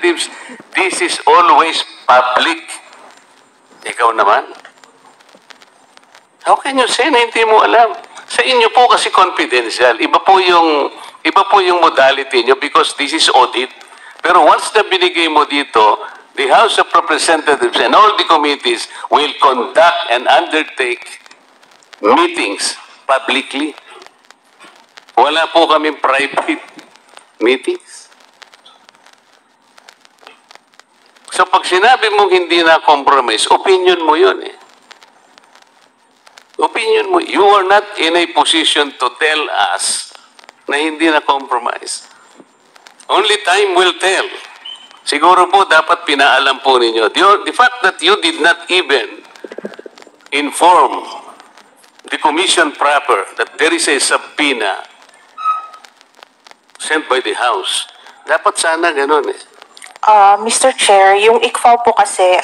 representatives, this is always public. Ikaw naman? How can you say na hindi mo alam? Sa inyo po kasi confidential. Iba po yung modality nyo because this is audit. Pero once na binigay mo dito, the House of Representatives and all the committees will conduct and undertake meetings publicly. Wala po kaming private meetings. So pag sinabi mong hindi na compromise, opinion mo yun eh. Opinion mo. You are not in a position to tell us na hindi na compromise. Only time will tell. Siguro po dapat pinaalam po ninyo. The fact that you did not even inform the commission proper that there is a subpoena sent by the House. Dapat sana ganun eh. Mr. Chair, yung ICFAO po kasi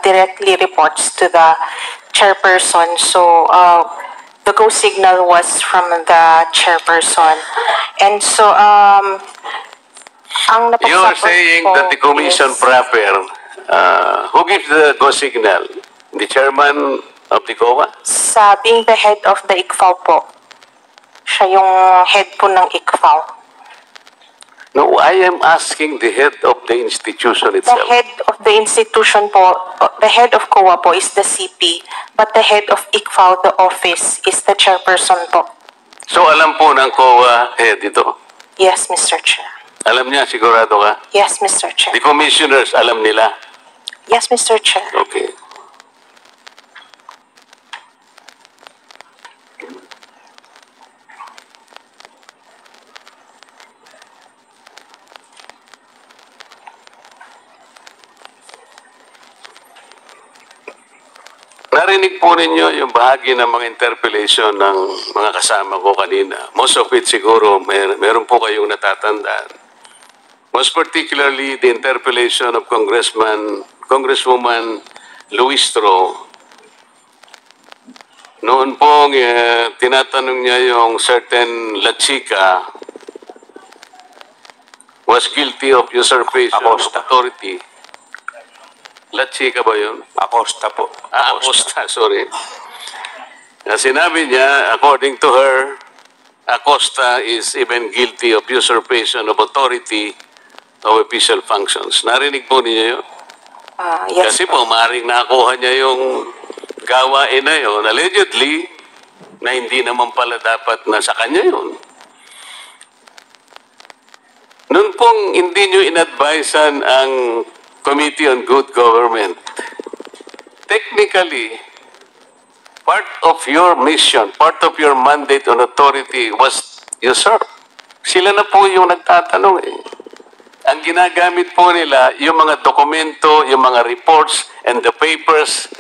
directly reports to the chairperson. So, the go signal was from the chairperson. And so, ang You are saying that the commission proper, who gives the go signal? The chairman of the COA? Sa being the head of the ICFAO po. Siya yung head po ng ICFAO. No, I am asking the head of the institution The itself. head of the institution po, the head of COA po is the CP, but the head of ICFAO, the office, is the chairperson po. So alam po ng COA head ito? Yes, Mr. Chair. Alam niya, sigurado ka? Yes, Mr. Chair. The commissioners, alam nila? Yes, Mr. Chair. Okay. Narinig po ninyo yung bahagi ng mga interpellation ng mga kasama ko kanina. Most of it siguro meron po kayong natatandaan. Most particularly the interpellation of Congresswoman Luistro. Noon pong tinatanong niya yung certain La Chica was guilty of usurpation of authority. La Chica ba yun? Acosta po. Acosta, sorry. Na sinabi niya, according to her, Acosta is even guilty of usurpation of authority of official functions. Narinig po niya yun? Yes. Kasi po, maaaring nakuha niya yung gawain na yun, allegedly, na hindi naman pala dapat na sa kanya yun. Noon pong hindi nyo inadvisean ang Committee on Good Government, technically, part of your mission, part of your mandate on authority was usurped. Sila na po yung nagtatanong eh. Ang ginagamit po nila, yung mga dokumento, yung mga reports, and the papers,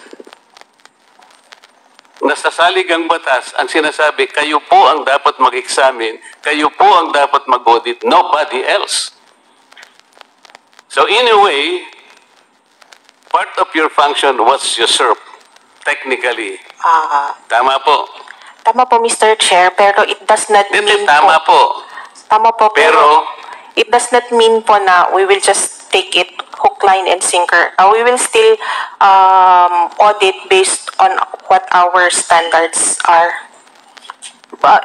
nasasalig ang batas, ang sinasabi, kayo po ang dapat mag-examine, kayo po ang dapat mag-audit, nobody else. So in a way, part of your function was usurped, technically. Tama po. Tama po, Mr. Chair, pero it does not Hindi, mean tama po. Tama po, Pero, it does not mean po na we will just take it hook, line, and sinker. We will still audit based on what our standards are.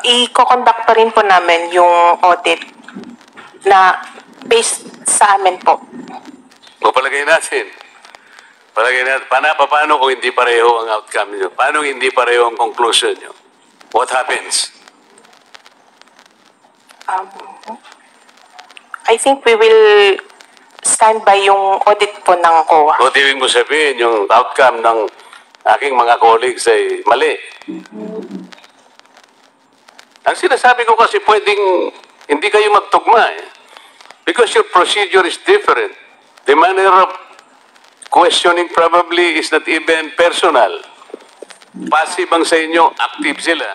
I-conduct pa rin po namin yung audit na based sa amin po. o palagay natin, paano kung hindi pareho ang outcome nyo? Paano hindi pareho ang conclusion nyo? What happens? I think we will stand by yung audit po ng COA. O ibig mo sabihin, yung outcome ng aking mga colleagues ay mali. Ang sinasabi ko kasi pwedeng hindi kayo magtugma eh. Because your procedure is different. The manner of questioning probably is not even personal. Passive ang sa inyo, active sila.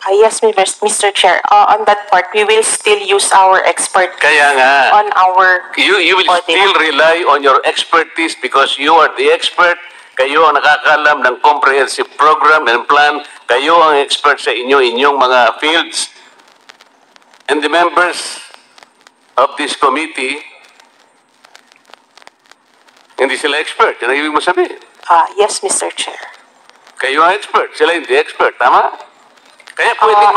Yes, Mr. Chair. On that part, we will still use our expert Kaya nga, on our you will audit. still rely on your expertise because you are the expert. Kayo ang nakakalam ng comprehensive program and plan. Kayo ang expert sa inyong mga fields. And the members of this committee Hindi sila expert. Yan ang ibig mo sabihin. Yes, Mr. Chair. Kayo ang expert. Sila hindi expert. Tama? Kaya pwedeng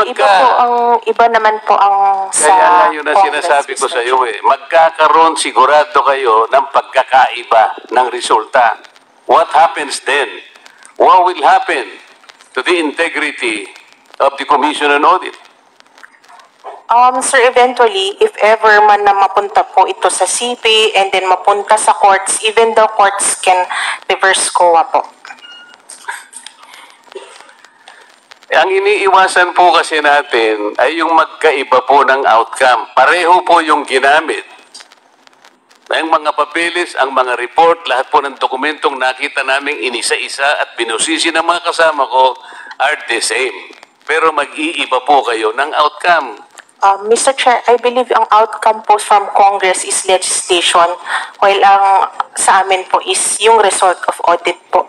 Iba naman po ang sa Kaya nga yun ang Congress, sinasabi ko Mr. sa iyo magkakaroon sigurado kayo ng pagkakaiba ng resulta. What happens then? What will happen to the integrity of the Commission on Audit? Sir, eventually, if ever man na mapunta po ito sa CP and then mapunta sa courts, even the courts can reverse COA po. Ang iniiwasan po kasi natin ay yung magkaiba po ng outcome. Pareho po yung ginamit. Ang mga papeles, ang mga report, lahat po ng dokumentong nakita namin inisa-isa at binusisi ng mga kasama ko are the same. Pero mag-iiba po kayo ng outcome. Mr. Chair, I believe ang outcome po from Congress is legislation, while ang sa amin po is yung result of audit po.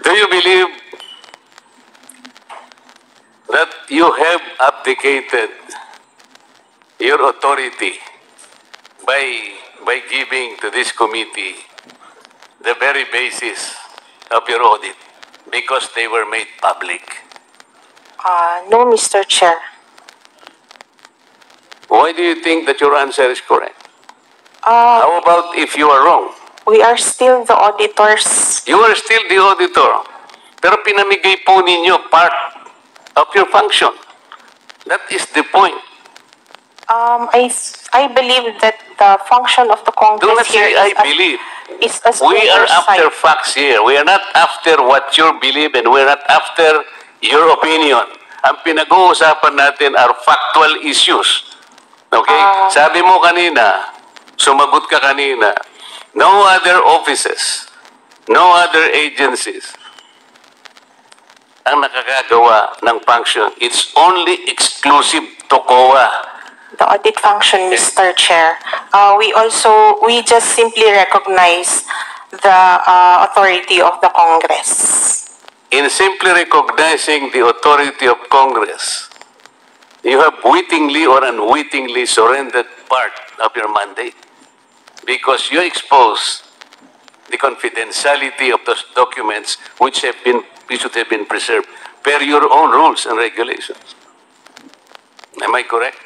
Do you believe that you have abdicated your authority by giving to this committee the very basis of your audit because they were made public? No, Mr. Chair. Why do you think that your answer is correct? Uh, How about if you are wrong? we are still the auditors. You are still the auditor. Pero pinamigay po ninyo part of your function. That is the point. I believe that the function of the Do Congress not here say I believe. is as We are oversight. after facts here. We are not after what you believe and we are not after your opinion. Ang pinag-uusapan natin are factual issues. Okay? Sabi mo kanina, sumagot ka kanina, no other offices, no other agencies ang nakakagawa ng function. It's only exclusive to COA. The audit function, Mr. Chair. We just simply recognize the authority of the Congress. In simply recognizing the authority of Congress, you have wittingly or unwittingly surrendered part of your mandate because you expose the confidentiality of those documents which should have been preserved per your own rules and regulations. Am I correct?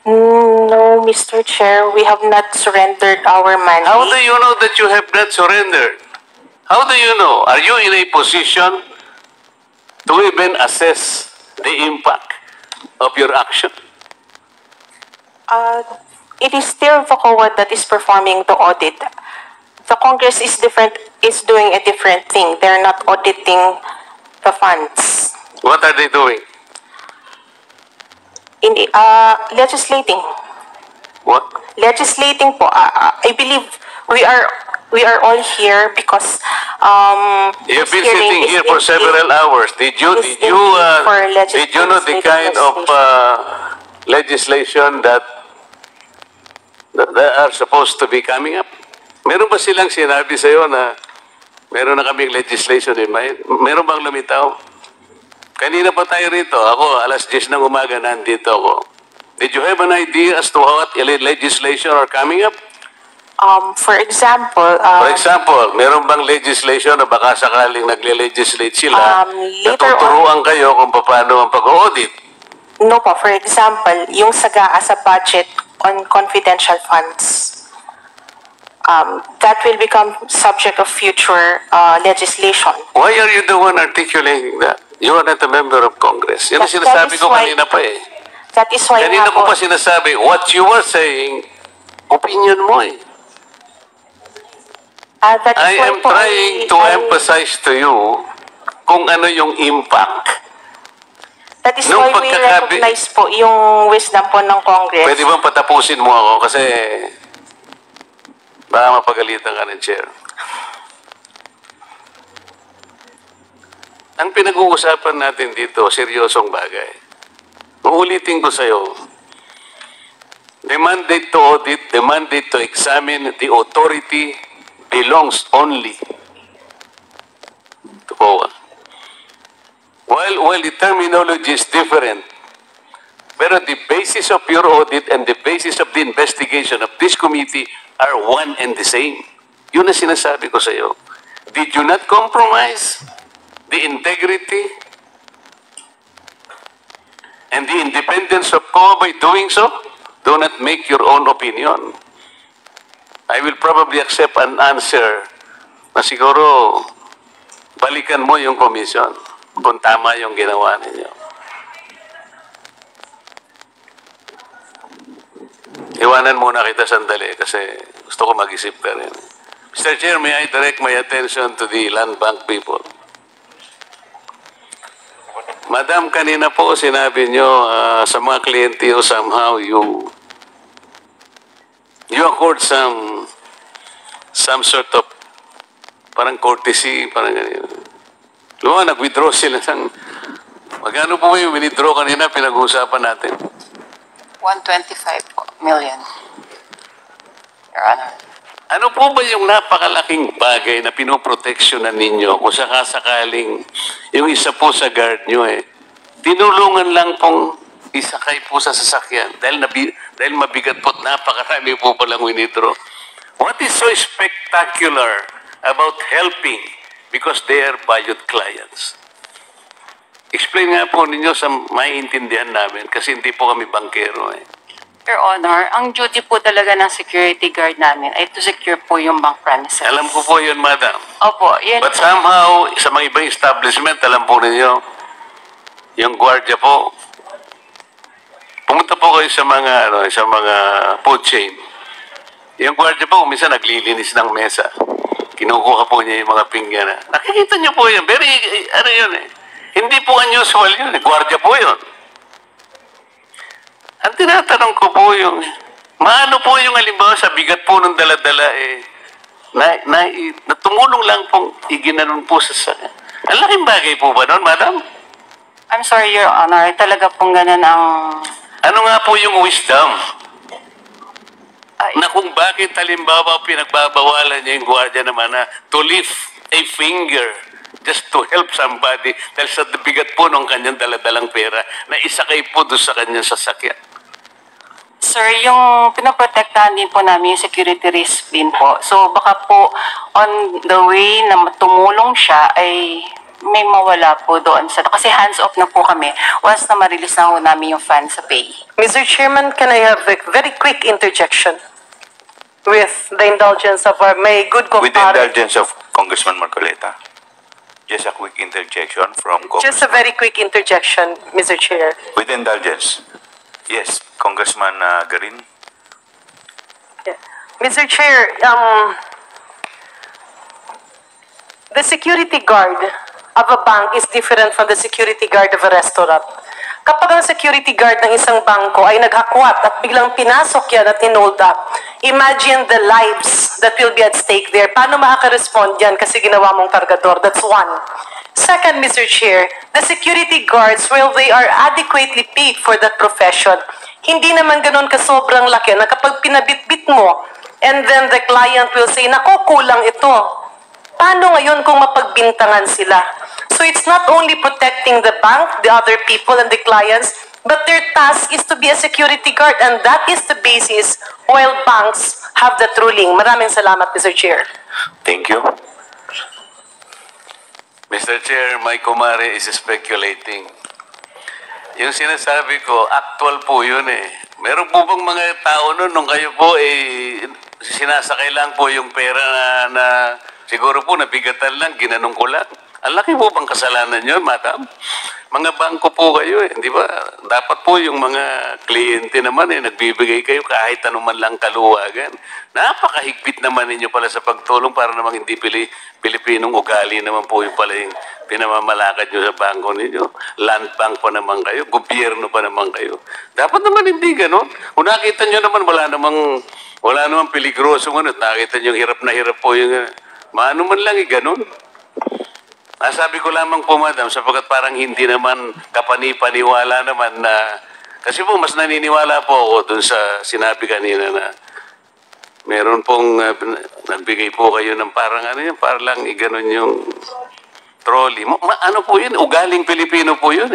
No, Mr. Chair, we have not surrendered our mandate. How do you know that you have not surrendered? How do you know? Are you in a position to even assess the impact of your action? It is still the COA that is performing the audit. The Congress is doing a different thing. They're not auditing the funds. What are they doing? Legislating. What? Legislating po. I believe we are all here because You've this been hearing sitting is here for several hours. Did you know the kind of legislation that are supposed to be coming up? Meron ba silang sinabi sa iyo na meron na kaming legislation in mind? Meron bang lumitaw? Kanina pa tayo rito. Ako, alas 10 ng umaga, nandito ako. Did you have an idea as to what legislation are coming up? For example, For example, meron bang legislation na baka sakaling nagle-legislate sila, later natuturuan kayo kung paano ang pag-audit? no po. For example, yung SAGAA sa budget on confidential funds. That will become subject of future legislation. Why are you the one articulating that? You are not a member of Congress. Yan ang That sinasabi is ko why- kanina pa eh. That is why Kanina nga ko po, pa sinasabi, what you were saying, opinion mo eh. that is I why am po trying to emphasize to you kung ano yung impact. That is nung why we pagkakabi- recognize po yung wisdom po ng Congress. Pwede bang patapusin mo ako kasi baka mapagalitan ka ng chair. Ang pinag-uusapan natin dito, seryosong bagay. Uulitin ko sa'yo, the mandate to audit, the mandate to examine the authority belongs only to COA. While the terminology is different, Pero the basis of your audit and the basis of the investigation of this committee are one and the same. Yun ang sinasabi ko sa iyo. Did you not compromise the integrity and the independence of COA by doing so? Do not make your own opinion. I will probably accept an answer na siguro balikan mo yung commission kung tama yung ginawa ninyo. Iwanan muna kita sandali kasi gusto ko mag-isip ka rin. Mr. Chair, may I direct my attention to the land bank people? Madam, kanina po sinabi nyo sa mga kliyente o somehow you accord some sort of parang courtesy, parang ganyan. Luма, nag-withdraw sila ng... Magkano po yung withdraw kanina, pinag-uusapan natin? 125 million, Your Honor. Ano po ba yung napakalaking bagay na pinoproteksyonan ninyo kung sakasakaling yung isa po sa guard nyo tinulungan lang pong isakay po sa sasakyan dahil mabigat po at napakarami po palang withdraw. What is so spectacular about helping because they are valued clients? Explain nga po ninyo sa maiintindihan namin kasi hindi po kami bankero Your Honor, ang duty po talaga ng security guard namin ay to secure po yung bank premises. Alam ko po yun, madam. Opo, yan. But somehow, sa mga ibang establishment, alam po ninyo, yung gwardiya po, pumunta po kayo sa mga food chain. Yung gwardiya po, minsan naglilinis ng mesa. Kinukuha po niya yung mga pinggan. Nakikita niyo po yun. Very, hindi po unusual yun. Gwardiya po yun. Ang tinatanong ko po yung, maano po yung halimbawa sa bigat po ng dala-dala na tumulong lang pong iginanon po sa ang laking bagay po ba doon, madam? I'm sorry, Your Honor. Talaga pong ganun ang... Ano nga po yung wisdom? Na kung bakit halimbawa pinagbabawalan niya yung gwardiya naman na to lift a finger just to help somebody dahil sa bigat po ng kanyang daladalang pera na isakay po doon sa kanyang sasakyan. Sir, yung pinaprotektahan din po namin yung security risk din po. So baka po on the way na tumulong siya ay may mawala po doon. Kasi hands-off na po kami once na ma-release na po namin yung funds sa pay. Mr. Chairman, can I have a very quick interjection with the indulgence of our may good With the compadre? indulgence of Congressman Marcoleta. Just a quick interjection from Congressman. Just a very quick interjection, Mr. Chair. With indulgence. Yes, Congressman Garin. Yeah. Mr. Chair, the security guard of a bank is different from the security guard of a restaurant. Kapag ang security guard ng isang bangko ay naghakwat at biglang pinasok yan at hinold up, imagine the lives that will be at stake there. Paano makaka-respond yan kasi ginawa mong kargador? That's one. Second, Mr. Chair, the security guards, well, they are adequately paid for that profession. Hindi naman ganun kasobrang laki na kapag pinabitbit mo, and then the client will say, naku, kulang ito. Paano ngayon kung mapagbintangan sila? So it's not only protecting the bank, the other people, and the clients, but their task is to be a security guard, and that is the basis while banks have that ruling. Maraming salamat, Mr. Chair. Thank you. Mr. Chair, my kumare is speculating. Yung sinasabi ko, actual po yun Meron po bang mga tao nun, nung kayo po sinasakay lang po yung pera na siguro po nabigatan lang, ginanong ko lang. Ang laki po bang kasalanan yun, madam? Mga bangko po kayo di ba? Dapat po yung mga kliyente naman nagbibigay kayo kahit anuman lang kaluwagan. Napakahigpit naman ninyo pala sa pagtulong para namang hindi Pilipinong ugali naman po yung pala yung pinamamalakad nyo sa bangko ninyo. Land bank pa naman kayo, gobyerno pa naman kayo. Dapat naman hindi ganon. Kung nakita nyo naman wala namang peligroso ngunit nakita nyo hirap na hirap po yung maano man lang ganon. Sabi ko lamang po, madam, sapagkat parang hindi naman kapani-paniwala naman na... Kasi po, mas naniniwala po ako dun sa sinabi kanina na meron pong nagbigay po kayo ng parang para lang iganon yung trolley. Ano po yun? Ugaling Pilipino po yun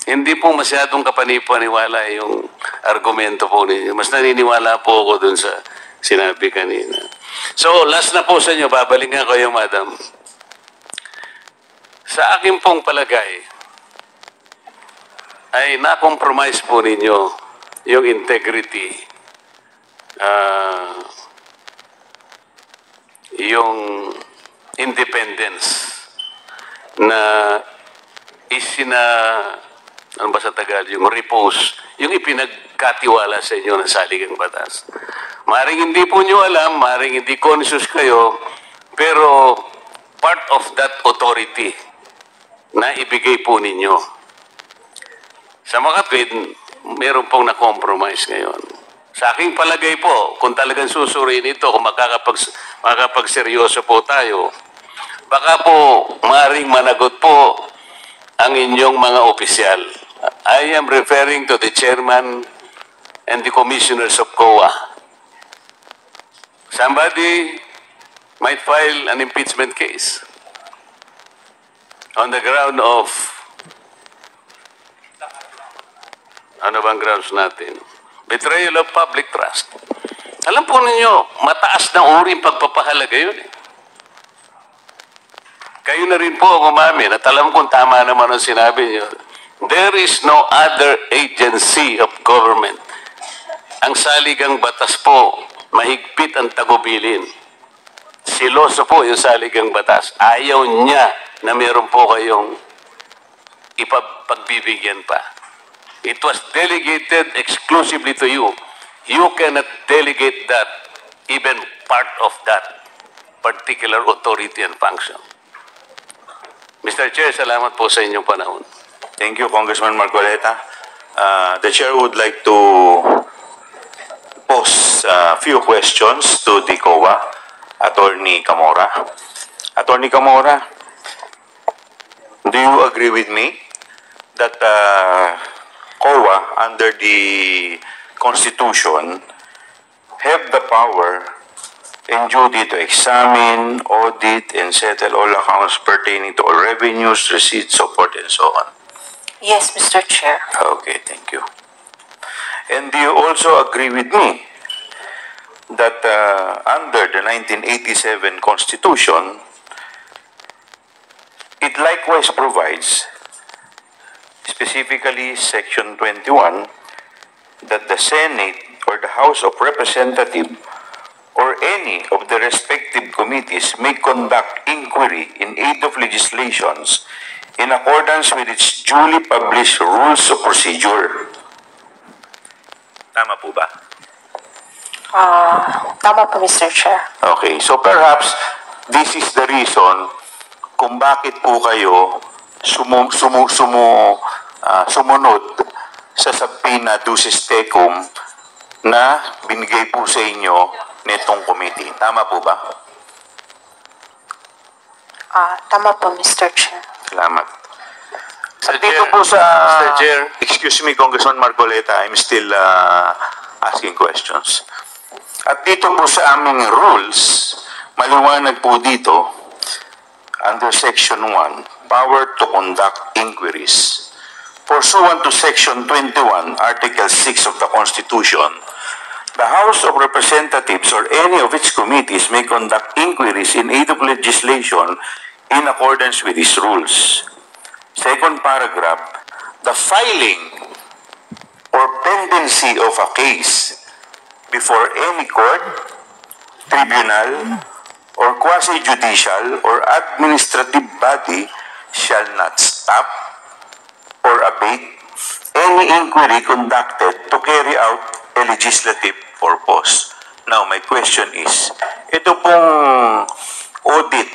Hindi po masyadong kapanipaniwala yung argumento po ninyo. Mas naniniwala po ako dun sa sinabi kanina. So, last na po sa inyo, babalikan ko yung madam. Sa akin pong palagay, ay na-compromise po ninyo yung integrity, yung independence na ano ba sa Tagalog, yung repose, yung ipinagkatiwala sa inyo ng saligang batas. Maring hindi po nyo alam, maring hindi conscious kayo, pero part of that authority na ibigay po ninyo. Sa mga tweet, meron pong na-compromise ngayon. Sa aking palagay po, kung talagang susuriin ito, kung makakapagseryoso po tayo, baka po maring managot po ang inyong mga opisyal. I am referring to the chairman and the commissioners of COA. Somebody might file an impeachment case on the ground of, ano bang grounds natin? Betrayal of public trust. Alam po ninyo, mataas na uri pagpapahalaga yun eh. Kayo na rin po umamin at alam kong tama naman ang sinabi niyo. There is no other agency of government. Ang saligang batas po, mahigpit ang tagubilin. Siloso po yung saligang batas. Ayaw niya na meron po kayong ipagbibigyan pa. It was delegated exclusively to you. You cannot delegate that, even part of that particular authority and function. Mr. Chair, salamat po sa inyong panahon. Thank you, Congressman Marcoleta. The Chair would like to pose a few questions to the COA, Attorney Camora. Attorney Camora, do you agree with me that COA, under the Constitution, have the power and duty to examine, audit, and settle all accounts pertaining to all revenues, receipts, so forth, and so on? Yes, Mr. Chair. Okay, thank you. And do you also agree with me that under the 1987 Constitution, it likewise provides, specifically Section 21, that the Senate or the House of Representatives or any of the respective committees may conduct inquiry in aid of legislations in accordance with its duly published rules of procedure. Tama po ba? Tama po, Mr. Chair. Okay, so perhaps this is the reason kung bakit po kayo sumunod sa subpoena ducis tecum na binigay po sa inyo nitong committee. Tama po ba? Tama po, Mr. Chair. Salamat. Mr. At dito Chair, po sa... Mr. Chair. Excuse me, Congressman Marcoleta, I'm still asking questions. At dito po sa aming rules, maliwanag po dito, under Section 1, power to conduct inquiries. Pursuant to Section 21, Article 6 of the Constitution, the House of Representatives or any of its committees may conduct inquiries in aid of legislation in accordance with these rules. Second paragraph, the filing or pendency of a case before any court, tribunal, or quasi-judicial or administrative body shall not stop or abate any inquiry conducted to carry out a legislative purpose. Now, my question is, ito pong audit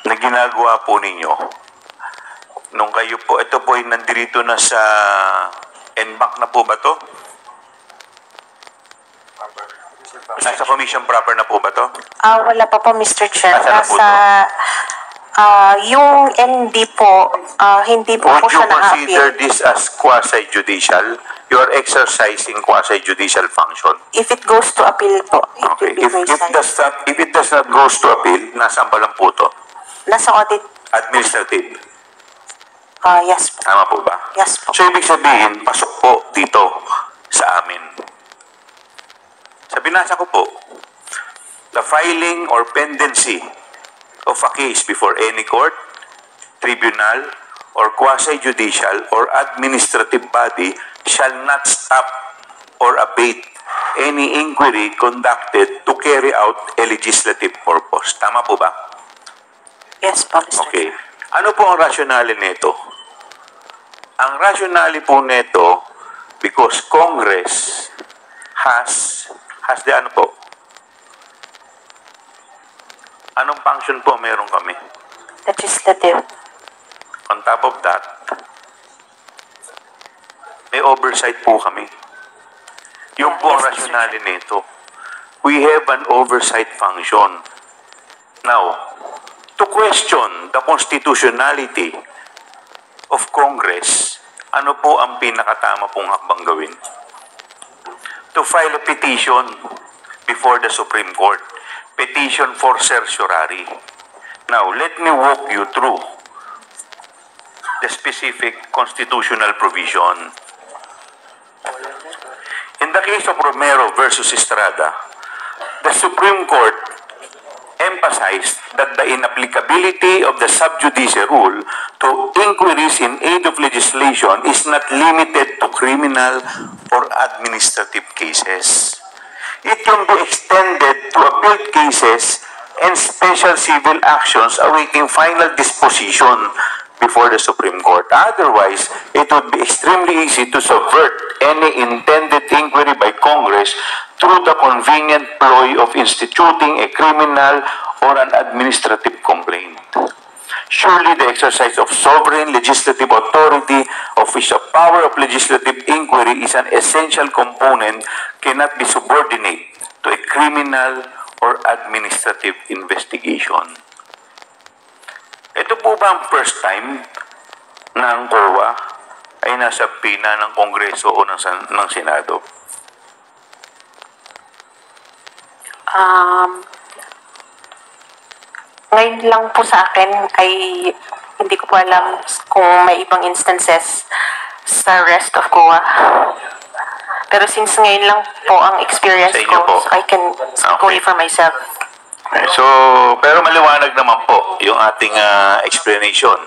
na ginagawa po ninyo, nung kayo po, ito po ay nandito na sa NBank na po ba to? Nasa commission proper na po ba to? Wala pa po, Mr. Chair. Nasaan na po Yung ND po, hindi po Would po you siya consider na-appeal. this as quasi-judicial? You are exercising quasi-judicial function. If it goes to appeal po, it Okay. will be If it does not goes to appeal, nasaan pa lang po to? Nasa audit. Administrative. Yes po. Tama po ba? Yes po. So, ibig sabihin, pasok po dito sa amin. Sa binasa ko po, the filing or pendency of a case before any court, tribunal, or quasi-judicial or administrative body shall not stop or abate any inquiry conducted to carry out a legislative purpose. Tama po ba? Yes po, Mr. Okay. Ano po ang rationale nito? Ang rationale po nito, because Congress has the ano po? Anong function po meron kami? Legislative. On top of that, may oversight po kami. Yung po ang Yes, Mr. rationale nito. We have an oversight function. Now, to question the constitutionality of Congress, ano po ang pinakatama pong hakbang gawin? To file a petition before the Supreme Court. Petition for certiorari. Now, let me walk you through the specific constitutional provision. In the case of Romero versus Estrada, the Supreme Court emphasized that the inapplicability of the sub judice rule to inquiries in aid of legislation is not limited to criminal or administrative cases. It can be extended to appealed cases and special civil actions awaiting final disposition before the Supreme Court. Otherwise, it would be extremely easy to subvert any intended inquiry by Congress through the convenient ploy of instituting a criminal or an administrative complaint. Surely the exercise of sovereign legislative authority, of which the power of legislative inquiry is an essential component, cannot be subordinate to a criminal or administrative investigation. Ito po ba ang first time na ang COA ay nasa pina ng Kongreso o ng Senado? Ngayon lang po sa akin ay hindi ko po alam kung may ibang instances sa rest of COA. Pero since ngayon lang po ang experience Sa inyo ko, po? so I can speak only for myself. So, pero maliwanag naman po yung ating explanation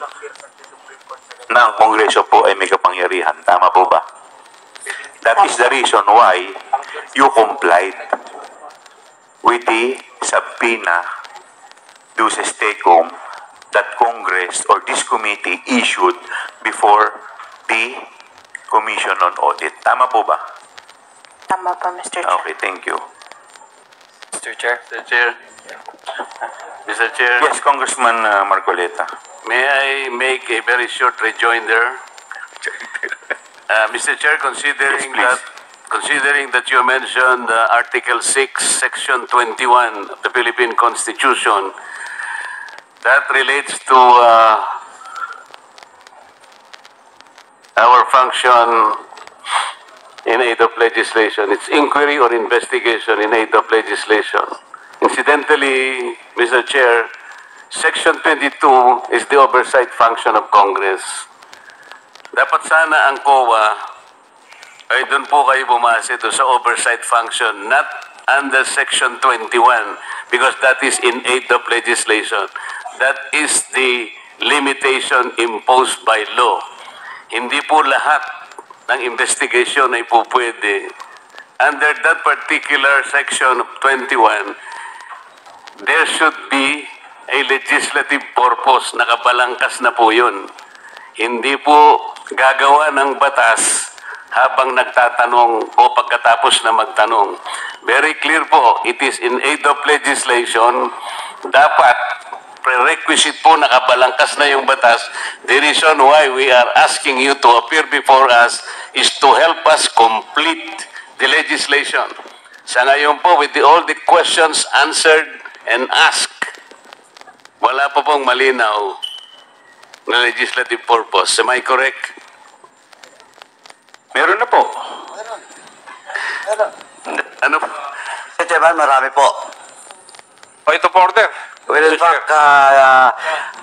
na ang Kongreso po ay may kapangyarihan. Tama po ba? That is the reason why you complied with the subpoena duces tecum that Congress or this committee issued before the Commission on Audit. Tama po ba? Tama pa, Mr. Chair. Okay, thank you. Mr. Chair. Mr. Chair. Mr. Chair, Yes, Congressman Marcoleta. may I make a very short rejoinder? Mr. Chair, Yes, please. considering that you mentioned Article 6, Section 21 of the Philippine Constitution, that relates to our function in aid of legislation. It's inquiry or investigation in aid of legislation. Incidentally, Mr. Chair, Section 22 is the oversight function of Congress. Dapat sana ang COA ay doon po kayo bumase doon sa oversight function, not under Section 21, because that is in aid of legislation. That is the limitation imposed by law. Hindi po lahat ng investigation ay po pwede. Under that particular Section of 21, there should be a legislative purpose. Nakabalangkas na po yun. Hindi po gagawa ng batas habang nagtatanong o pagkatapos na magtanong. Very clear po, it is in aid of legislation. Dapat, prerequisite po, nakabalangkas na yung batas. The reason why we are asking you to appear before us is to help us complete the legislation. Sa ngayon po, with all the questions answered and asked, wala pa pong malinaw na legislative purpose. Am I correct? Meron na po. Ano? Mr. Chairman, marami po. Point of order. Well, in fact,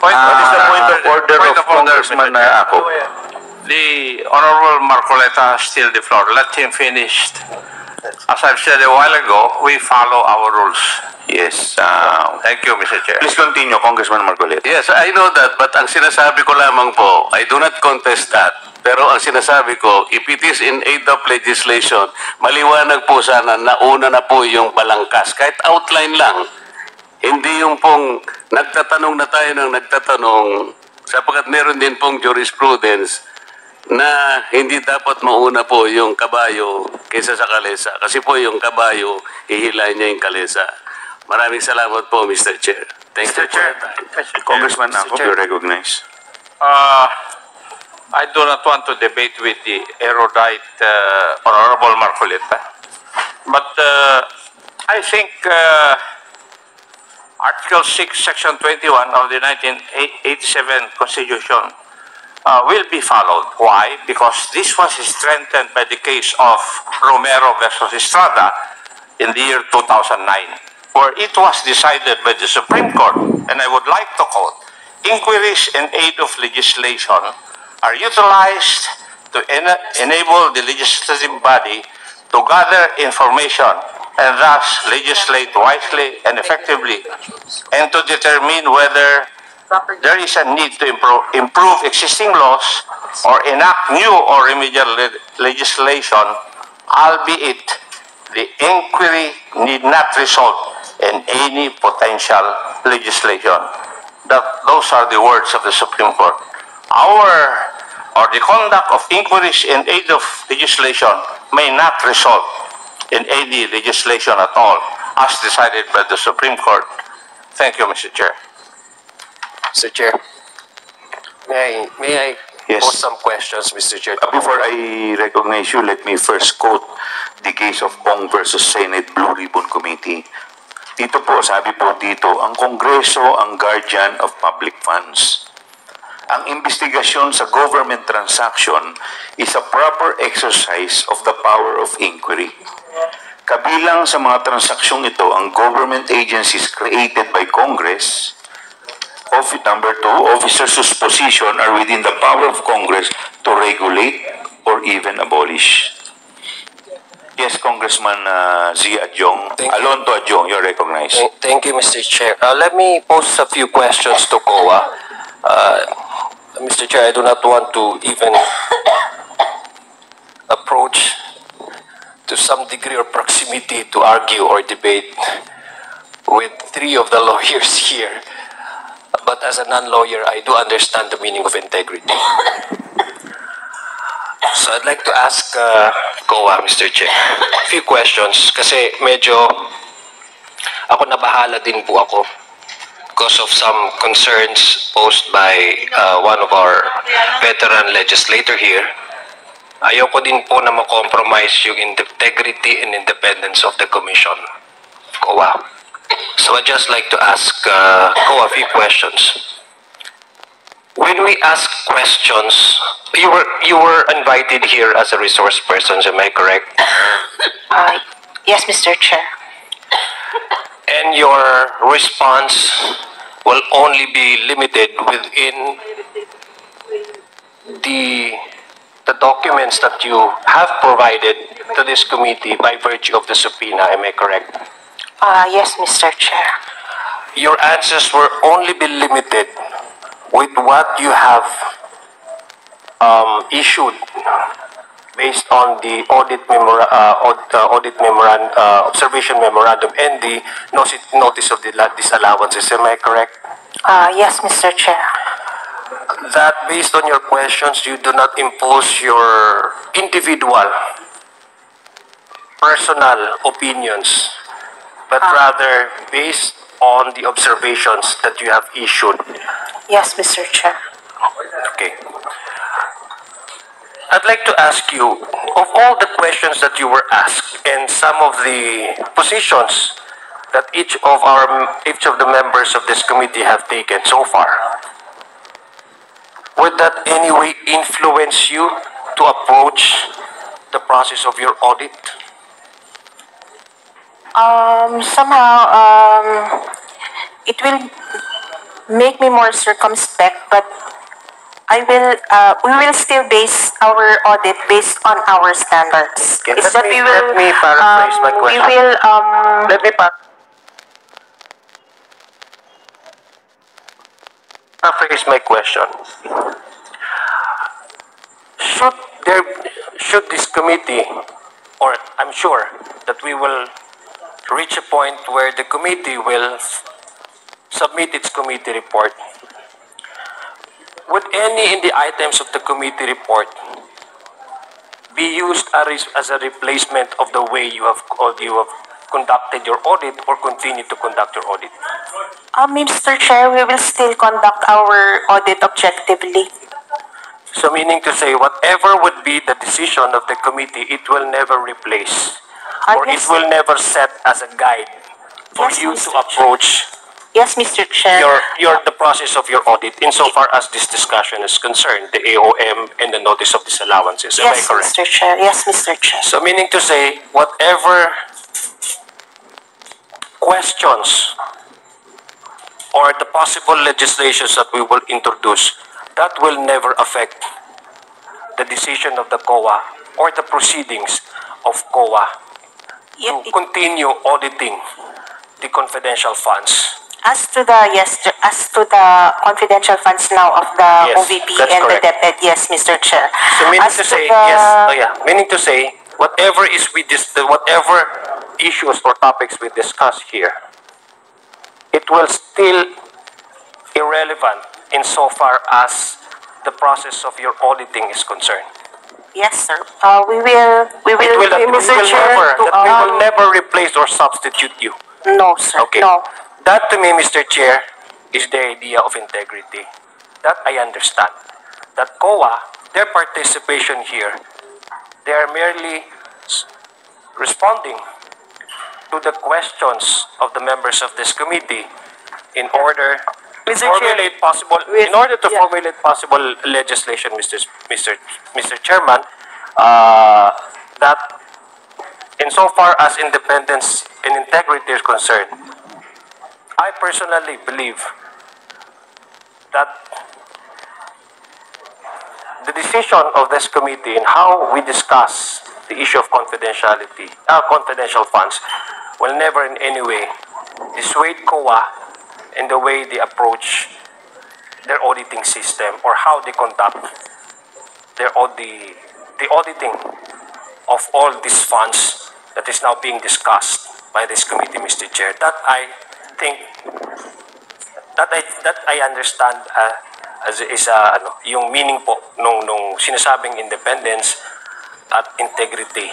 What is the point of order point of Congressman Mr. Chair? Ako. The Honorable Marcoleta has still the floor. Let him finish. As I've said a while ago, we follow our rules. Yes. Thank you, Mr. Chair. Please continue, Congressman Marcoleta. Yes, I know that, but ang sinasabi ko lamang po, I do not contest that. Pero ang sinasabi ko, if it is in aid of legislation, maliwanag po sana na una na po yung balangkas. Kahit outline lang. Hindi yung pong nagtatanong na tayo ng nagtatanong, sapagkat meron din pong jurisprudence na hindi dapat mauna po yung kabayo kaysa sa kalesa. Kasi po yung kabayo, hihilahin niya yung kalesa. Maraming salamat po, Mr. Chair. Thank you for your time. Congressman Ako, you recognize. I do not want to debate with the erudite Honorable Marcoleta, but I think Article 6, Section 21 of the 1987 Constitution will be followed. Why? Because this was strengthened by the case of Romero versus Estrada in the year 2009, where it was decided by the Supreme Court, and I would like to quote, inquiries in aid of legislation are utilized to enable the legislative body to gather information and thus legislate wisely and effectively, and to determine whether there is a need to improve existing laws or enact new or remedial legislation, albeit the inquiry need not result in any potential legislation. Those are the words of the Supreme Court. The conduct of inquiries in aid of legislation may not result in any legislation at all, as decided by the Supreme Court. Thank you, Mr. Chair. Mr. Chair, may I Yes. pose some questions, Mr. Chair? Before I recognize you, let me first quote the case of Ong versus Senate Blue Ribbon Committee. Dito po, sabi po dito, ang Kongreso ang guardian of public funds. Ang investigasyon sa government transaction is a proper exercise of the power of inquiry. Kabilang sa mga transaksyong ito ang government agencies created by Congress. Number 2, officers whose position are within the power of Congress to regulate or even abolish. Yes, Congressman Z. Adjong. Thank you. Alonto Adjong, you're recognized. Thank you, Mr. Chair. Let me pose a few questions to COA. Mr. Chair, I do not want to even approach to some degree or proximity to argue or debate with three of the lawyers here. But as a non-lawyer, I do understand the meaning of integrity. So I'd like to ask COA, Mr. Chair, a few questions kasi medyo ako nabahala din po ako because of some concerns posed by one of our veteran legislator here. Ayoko din po na ma-compromise yung integrity and independence of the Commission, COA. So I'd just like to ask COA a few questions. When we ask questions, you were invited here as a resource person, am I correct? Yes, Mr. Chair. And your response will only be limited within the documents that you have provided to this committee by virtue of the subpoena, am I correct? Yes, Mr. Chair. Your answers will only be limited with what you have issued based on the observation memorandum and the notice of the disallowances. Am I correct? Yes, Mr. Chair. That based on your questions, you do not impose your individual, personal opinions, but rather based on the observations that you have issued. Yes, Mr. Chair. Okay. I'd like to ask you, of all the questions that you were asked and some of the positions that each of the members of this committee have taken so far, would that any way influence you to approach the process of your audit? Somehow, it will make me more circumspect, but we will still base our audit based on our standards. Okay, It's let that me- we will, let me paraphrase my we question. will, Let me paraphrase my question. Should this committee, or I'm sure that we will reach a point where the committee will submit its committee report. Would any in the items of the committee report be used as a replacement of the way you have conducted your audit or continue to conduct your audit? Mr. Chair, we will still conduct our audit objectively. So meaning to say, whatever would be the decision of the committee, it will never replace, or Yes. it will never set as a guide for Yes, you Mr. to approach Yes, Mr. Chair. the process of your audit insofar as this discussion is concerned, the AOM and the notice of disallowances. Am I Yes, correct? Mr. Chair. Yes, Mr. Chair. So meaning to say, whatever questions or the possible legislations that we will introduce, that will never affect the decision of the COA or the proceedings of COA to continue auditing the confidential funds. As to the confidential funds now of the Yes, OVP that's and correct. the DepEd, yes, Mr. Chair. So meaning As to to say, the- yes, meaning to say, whatever issues or topics we discuss here, it will still irrelevant insofar as the process of your auditing is concerned. Yes, sir. We will, Mr. Chair, We will never replace or substitute you. no, sir, Okay. no. That to me, Mr. Chair, is the idea of integrity. That I understand. That COA, their participation here, they are merely responding to the questions of the members of this committee in order to formulate possible legislation, Mr. Chairman, that insofar as independence and integrity is concerned, I personally believe that the decision of this committee and how we discuss the issue of confidential funds will never in any way dissuade COA in the way they approach their auditing system or how they conduct the auditing of all these funds that is now being discussed by this committee, Mr. Chair. That I think that I understand as is yung meaning po nung sinasabing independence at integrity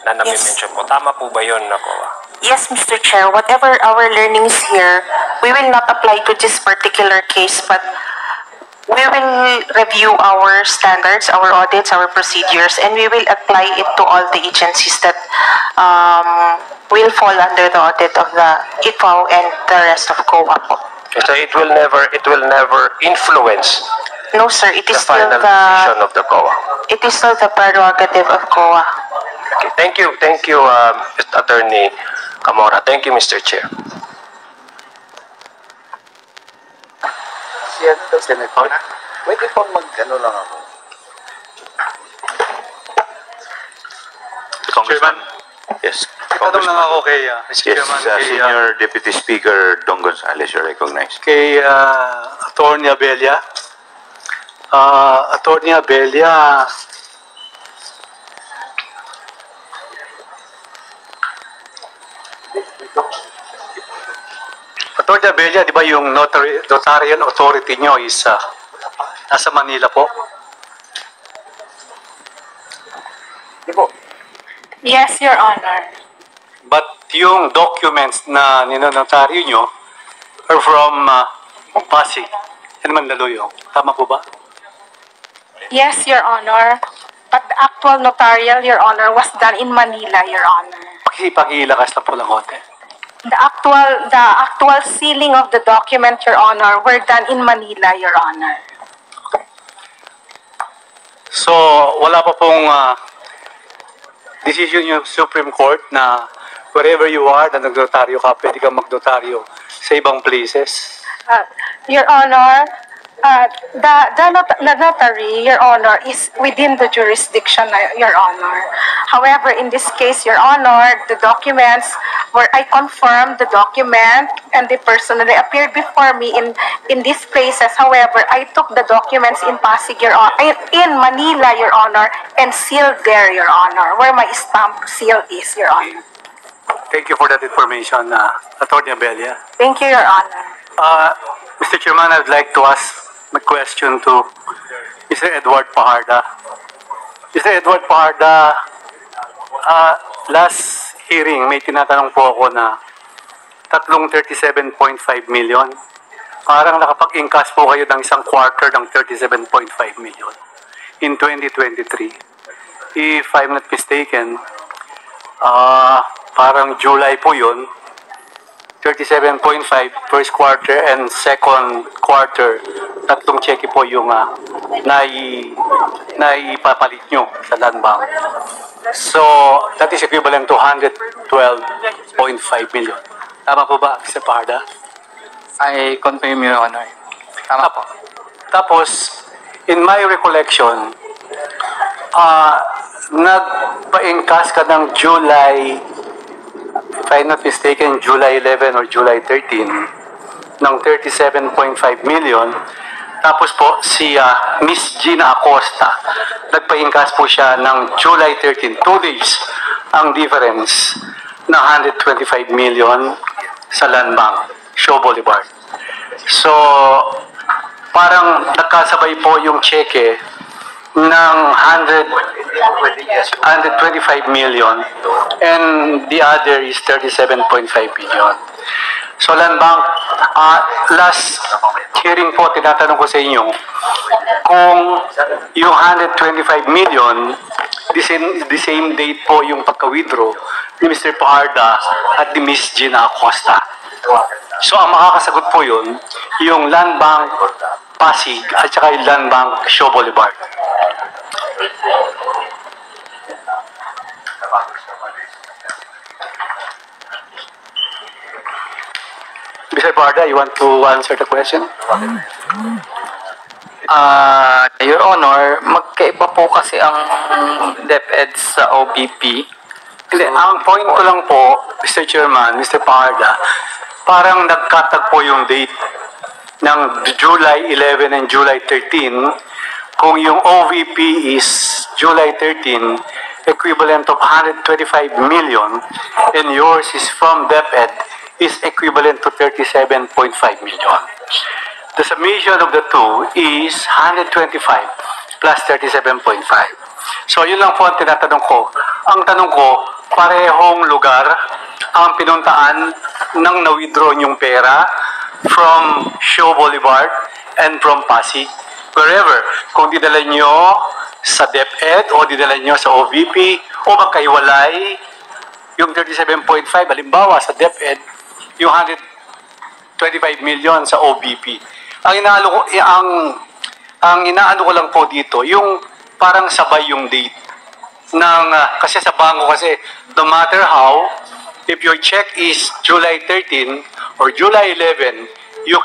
na nami-mention po. Tama po ba yun, COA? Yes, Mr. Chair. Whatever our learnings here, we will not apply to this particular case, but we will review our standards, our audits, our procedures, and we will apply it to all the agencies that will fall under the audit of the ICAO and the rest of COA po. So it will never influence No, sir. It the is still final decision of the COA. it is still the prerogative of COA. Okay, thank you, Mr. Attorney Camora. Thank you, Mr. Chair. Pwede pong mag-ano lang ako. Congressman. Yes. Tanong lang ako kay Mr. Yes, Chairman, Senior Deputy Speaker Dong Gonzales, you're recognized. kay Attorney Abella. Attorney Abella, Attorney Abella, di ba yung notarial authority nyo is nasa Manila po? Yes, Your Honor. But yung documents na ninonotaryo nyo are from Pasig and Mandaluyong. Tama po ba? Yes, Your Honor. But the actual notarial, Your Honor, was done in Manila, Your Honor. Pakilakas lang po ng konti. The actual sealing of the document, Your Honor, were done in Manila, Your Honor. So, wala pa pong decision yung Supreme Court na wherever you are na nagnotaryo ka, pwede kang magnotaryo sa ibang places. Your Honor, the notary, Your Honor, is within the jurisdiction, Your Honor. However, in this case, Your Honor, the documents where I confirmed the document and the person that appeared before me in these places. However, I took the documents in Pasig, Your Honor, in Manila, Your Honor, and sealed there, Your Honor, where my stamp seal is, Your Honor. Thank you for that information, Attorney Abelia. Thank you, Your Honor. Mr. Chairman, I'd like to ask my question to Mr. Edward Paharda. Mr. Edward Paharda, last hearing, may tinatanong po ako na tatlong 37.5 million. Parang nakapag-incas po kayo ng isang quarter ng 37.5 million in 2023. If I'm not mistaken, parang July po yun, 37.5 first quarter and second quarter, tatlong cheque po yung naipapalit nyo sa land bank. So, that is equivalent to 112.5 million. Tama po ba, Mr. Parda? I confirm, Your Honor. Tama po. Tapos, in my recollection, nagpa-incas ka ng July, if I'm not mistaken, July 11 or July 13, ng 37.5 million. Tapos po, si Miss Gina Acosta, nagpa-incas po siya ng July 13, 2 days, ang difference na 125 million sa land bank, Shaw Boulevard. So, parang nagkasabay po yung cheque ng 125 million and the other is 37.5 million. So land bank, last hearing po, tinatanong ko sa inyo kung yung 125 million, the same date po yung pagka-withdraw ni Mr. Paharda at ni Miss Gina Acosta. So ang makakasagot po yun, yung land bank Pasig at saka yung land bank Shaw Boulevard. Mr. Parda, you want to answer the question? Your Honor, magkaiba po kasi ang DepEd sa OBP. Hindi, ang point ko lang po, Mr. Chairman, Mr. Parda, parang nagkatagpo yung date ng July 11 and July 13. Kung yung OVP is July 13, equivalent of 125 million, and yours is from DepEd, is equivalent to 37.5 million. The summation of the two is 125 plus 37.5. So yun lang po ang tinatanong ko. Ang tanong ko, parehong lugar ang pinuntaan ng na-withdraw yung pera from Shaw Boulevard and from Pasig. Wherever, kung didala nyo sa DepEd o didala nyo sa OVP o magkahiwalay, yung 37.5, halimbawa sa DepEd, yung 125 million sa OVP. Ang inaano ko lang po dito, yung parang sabay yung date ng kasi sa bangko kasi no matter how, if your check is July 13 or July 11, you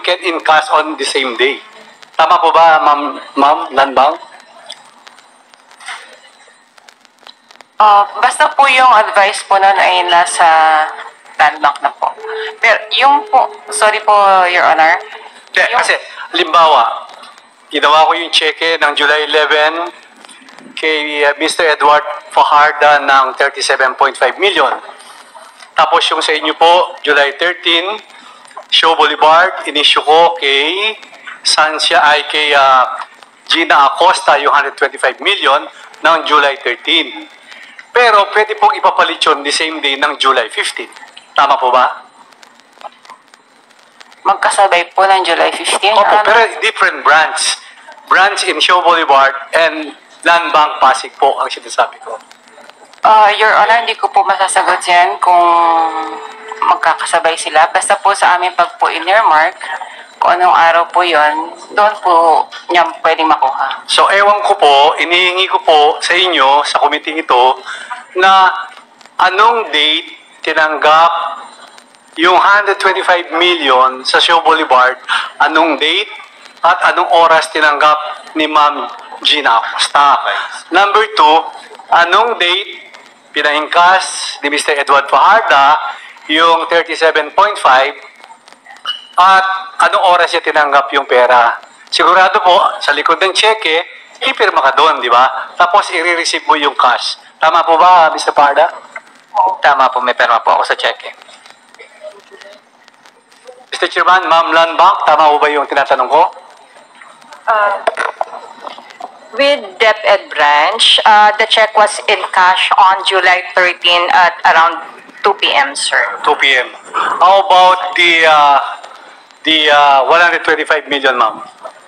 can encash on the same day. Tama po ba, Ma'am Landbang? Basta po yung advice po nun ay nasa land bank na po. Pero yung po, sorry po, Your Honor. Kasi, limbawa, ginawa ko yung cheque ng July 11 kay Mr. Edward Fajarda ng 37.5 million. Tapos yung sa inyo po, July 13, Shaw Boulevard, in-issue ko kay kay Gina Acosta yung 125 million ng July 13. Pero pwede pong ipapalit yun the same day ng July 15. Tama po ba? Magkasabay po ng July 15. Opo, pero different branch. Branch in Shaw Boulevard and Land Bank Pasig po ang sinasabi ko. Your Honor, hindi ko po masasagot yan kung magkakasabay sila. Basta po sa amin pag po in-earmark, kung anong araw po yon, doon po niya pwedeng makuha. So, ewan ko po, inihingi ko po sa inyo, sa committee ito, na anong date tinanggap yung 125 million sa Shaw Boulevard, anong date at anong oras tinanggap ni Ma'am Gina Acosta? Number 2, anong date pinahingkas ni Mr. Edward Fajarda yung 37.5 at anong oras niya tinanggap yung pera? Sigurado po, sa likod ng cheque, ipirma ka doon, di ba? Tapos i-receive mo yung cash. Tama po ba, Mr. Fajarda? Tama po, may perma po ako sa cheque. Mr. Chairman, Ma'am Land Bank, tama po ba yung tinatanong ko? With DepEd branch, the check was in cash on July 13 at around 2 p.m., sir. 2 p.m. How about the 125 million, ma'am?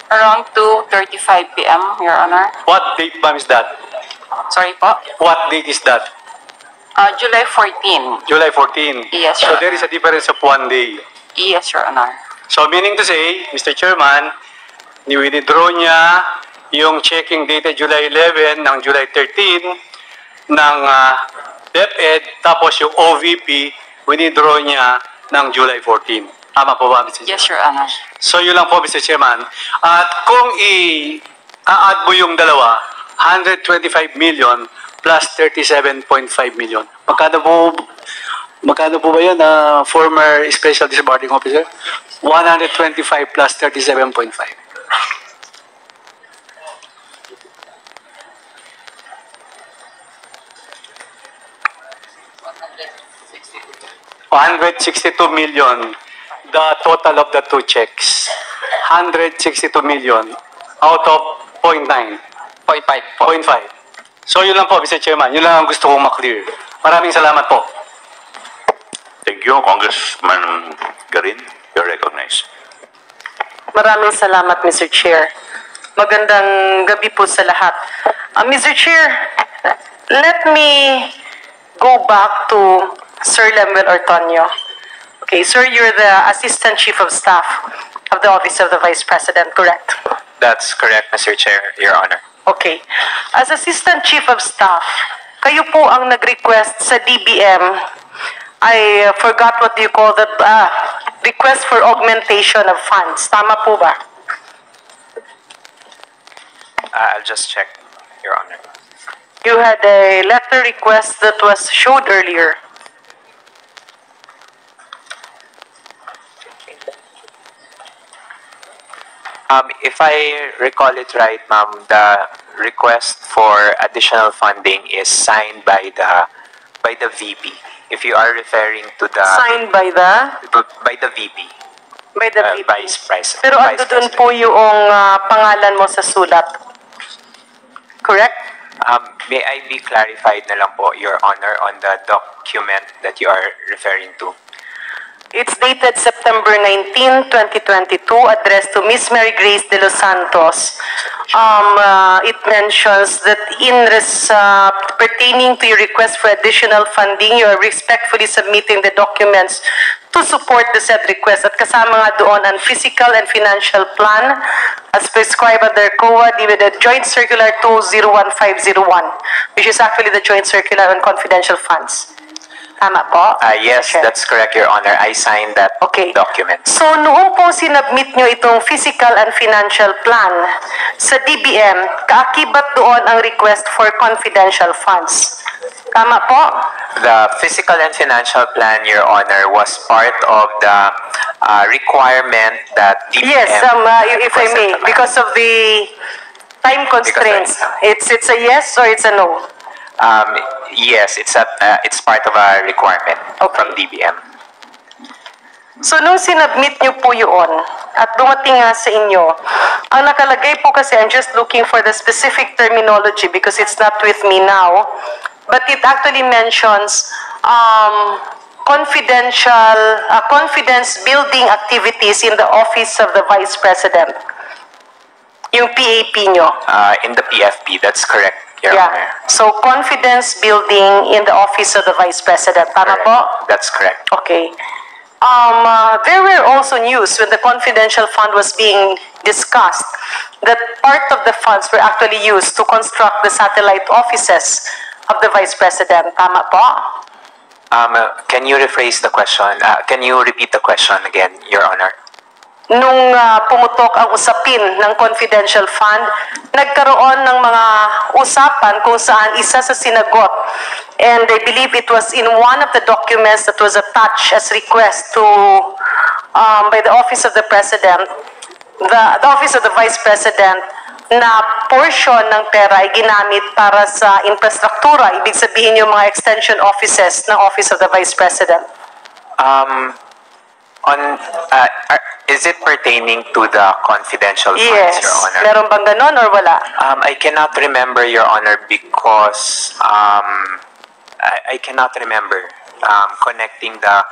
Around 2:35 p.m., Your Honor. What date, ma'am, is that? Sorry po. What date is that? July 14. July 14. Yes, So Your there is a difference of 1 day. Yes, Your Honor. So meaning to say, Mr. Chairman, ni-withdraw niya yung checking dated July 11 ng July 13 ng DepEd, tapos yung OVP, withdraw niya ng July 14. Tama po ba, Mr. Chairman? Yes, Your Honor. So yun lang po, Mr. Chairman. At kung i-add mo yung dalawa, 125 million plus 37.5 million. Magkano po ba yun, former Special Disbarring Officer? 125 plus 37.5. 162 million, the total of the two checks. 162 million out of 0.9. 0.5 po. 0.5. So yun lang po, Mr. Chairman. Yun lang ang gusto kong maklear. Maraming salamat po. Thank you, Congressman Garin. You're recognized. Maraming salamat, Mr. Chair. Magandang gabi po sa lahat. Mr. Chair, let me go back to Sir Lemuel Ortonio. Okay, sir, you're the Assistant Chief of Staff of the Office of the Vice President, correct? That's correct, Mr. Chair, Your Honor. Okay. As Assistant Chief of Staff, kayo po ang nag-request sa DBM. I forgot what you call the request for augmentation of funds. Tama po ba? I'll just check, Your Honor. You had a letter request that was showed earlier. If I recall it right, ma'am, the request for additional funding is signed by the VP. If you are referring to the Signed by the VP, by the VP. Vice President. Pero ando doon po yung pangalan mo sa sulat. Correct? May I be clarified na lang po, Your Honor, on the document that you are referring to? It's dated September 19, 2022, addressed to Miss Mary Grace de Los Santos. It mentions that pertaining to your request for additional funding, you are respectfully submitting the documents to support the said request. At kasama nga doon ang physical and financial plan as prescribed under COA, the Joint Circular 201501, which is actually the Joint Circular on Confidential Funds. Tama po? Yes, Okay. that's correct, Your Honor. I signed that document. So, noong po sinubmit nyo itong physical and financial plan sa DBM, kaakibat doon ang request for confidential funds. Tama po? The physical and financial plan, Your Honor, was part of the requirement that DBM... Yes, if I may, because of the time constraints, it's a yes or it's a no? Yes, it's part of a requirement from DBM. So, nung sinubmit nyo po yun, at dumating nga sa inyo, ang nakalagay po kasi, I'm just looking for the specific terminology because it's not with me now, but it actually mentions confidence building activities in the Office of the Vice President. Yung PAP nyo. In the PFP, that's correct, Your Honor. So, confidence building in the Office of the Vice President. Tama po? That's correct. Okay. There were also news when the confidential fund was being discussed that part of the funds were actually used to construct the satellite offices of the Vice President. Tama po? Can you rephrase the question? Can you repeat the question again, Your Honor? Nung pumutok ang usapin ng confidential fund, nagkaroon ng mga usapan kung saan isa sa sinagot. And I believe it was in one of the documents that was attached as request to by the Office of the President, the Office of the Vice President, na portion ng pera ay ginamit para sa infrastruktura, ibig sabihin yung mga extension offices ng Office of the Vice President. Is it pertaining to the confidential funds, Yes. Your Honor? Meron bang ganon or wala? I cannot remember, Your Honor, because I cannot remember connecting the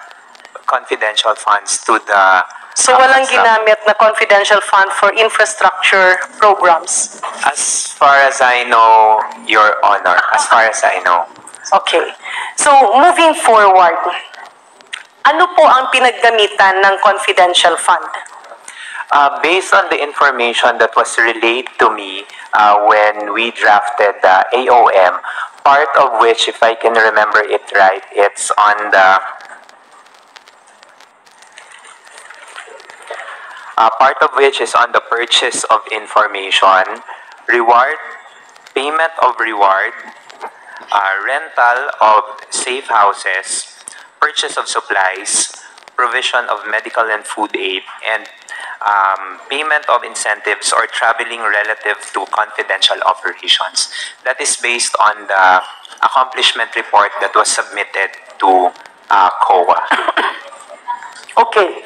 confidential funds to the... So walang ginamit na confidential fund for infrastructure programs? As far as I know, Your Honor, as far as I know. Okay. So moving forward, ano po ang pinaggamitan ng confidential fund? Based on the information that was relayed to me when we drafted the AOM, part of which, if I can remember it right, it's on the part of which is on the purchase of information, reward, payment of reward, rental of safe houses, purchase of supplies, provision of medical and food aid, and payment of incentives or traveling relative to confidential operations. That is based on the accomplishment report that was submitted to COA. Okay.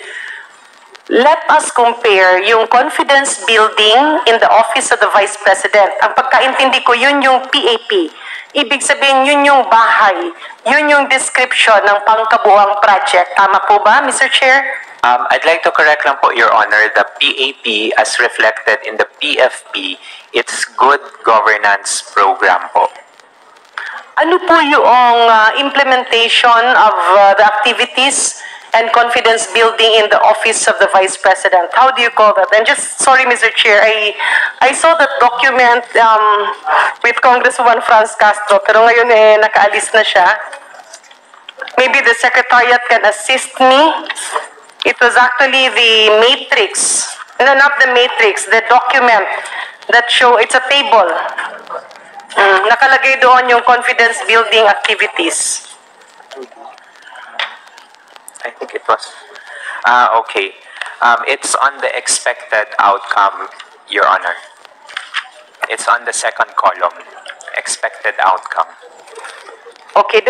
Let us compare yung confidence building in the Office of the Vice President. Ang pagkaintindi ko, yun yung PAP. Ibig sabihin, yun yung bahay. Yun yung description ng pangkabuang project. Tama po ba, Mr. Chair? I'd like to correct lang po, Your Honor, the PAP as reflected in the PFP, it's Good Governance Program po. Ano po yung implementation of the activities and confidence building in the Office of the Vice President? How do you call that? And just, sorry, Mr. Chair, I saw that document with Congresswoman Franz Castro, pero ngayon nakaalis na siya. Maybe the Secretariat can assist me. It was actually the matrix, no, not the matrix, the document that show, it's a table. Nakalagay doon yung confidence building activities. I think it was. Okay. It's on the expected outcome, Your Honor. It's on the second column. Expected outcome. Okay.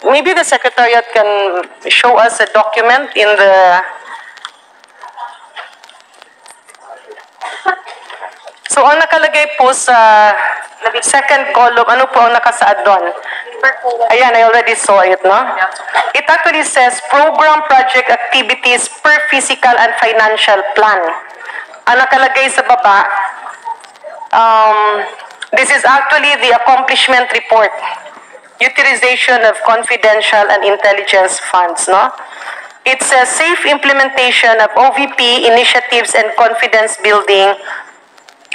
Maybe the Secretariat can show us a document in the... So, ang nakalagay po sa second column, ano po ang nakasaad doon? Ayan, I already saw it, no? It actually says, program project activities per physical and financial plan. Ang nakalagay sa baba, this is actually the accomplishment report. Utilization of confidential and intelligence funds, no? It says safe implementation of OVP initiatives and confidence building.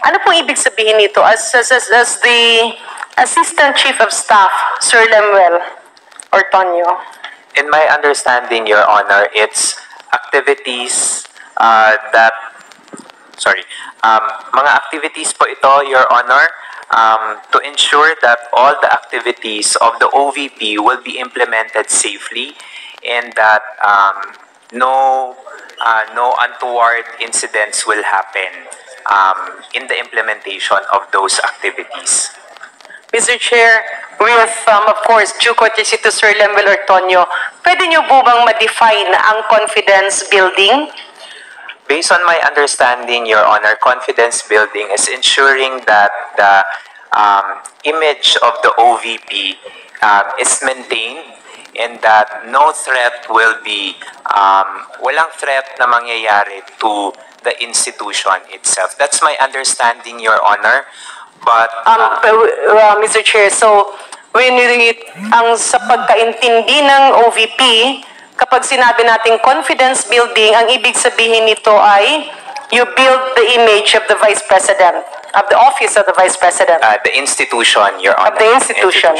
Ano pong ibig sabihin nito? As the Assistant Chief of Staff, Sir Lemuel Ortonio. In my understanding, Your Honor, it's activities mga activities po ito, Your Honor, to ensure that all the activities of the OVP will be implemented safely and that no untoward incidents will happen in the implementation of those activities. Mr. Chair, with, of course, due courtesy to Sir Lemuel Ortonio, pwede niyo po bang ma-define ang confidence building? Based on my understanding, Your Honor, confidence building is ensuring that the image of the OVP is maintained and that no threat will be, walang threat na mangyayari to the institution itself. That's my understanding, Your Honor. But Mr. Chair, so when ang sa pagkaintindi ng OVP, kapag sinabi nating confidence building, ang ibig sabihin nito ay you build the image of the Vice President. of the office of the Vice President? The institution, Your Honor. Of the institution.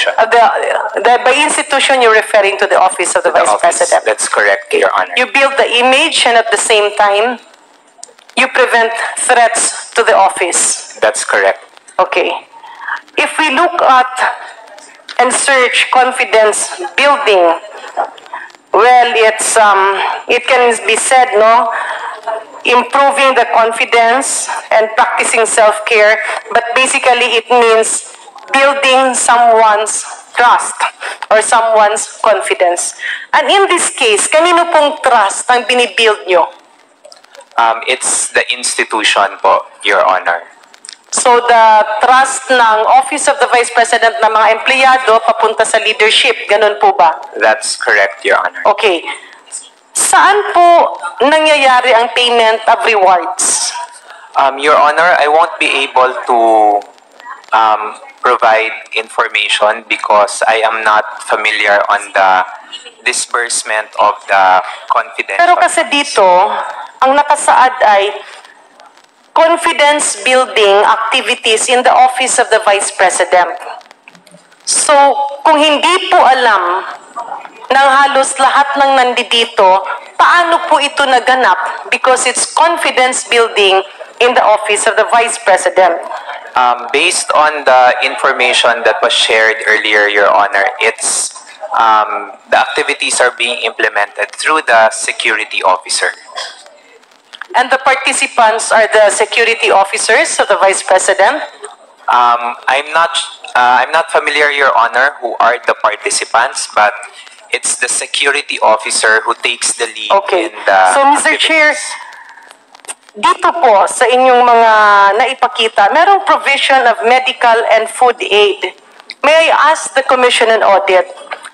By institution, you're referring to the office of the Vice President. That's correct, Your Honor. You build the image and at the same time, you prevent threats to the office. That's correct. Okay. If we look at and search confidence building, well, it can be said, no, improving the confidence and practicing self-care, but basically it means building someone's trust or someone's confidence. And in this case, kanino pong trust ang binibuild nyo? It's the institution po, Your Honor. So the trust ng Office of the Vice President ng mga empleyado papunta sa leadership, ganun po ba? That's correct, Your Honor. Okay. Saan po nangyayari ang payment of rewards? Your Honor, I won't be able to provide information because I am not familiar on the disbursement of the confidential. Pero kasi dito, ang nakasaad ay confidence building activities in the Office of the Vice President. So, kung hindi po alam ng halos lahat ng nandito, paano po ito naganap? Because it's confidence building in the Office of the Vice President. Based on the information that was shared earlier, Your Honor, it's the activities are being implemented through the security officer. And the participants are the security officers of the Vice President? I'm not familiar, Your Honor, who are the participants, but it's the security officer who takes the lead in the So, Mr. Chair, dito po sa inyong mga naipakita, merong provision of medical and food aid. May I ask the Commission on Audit,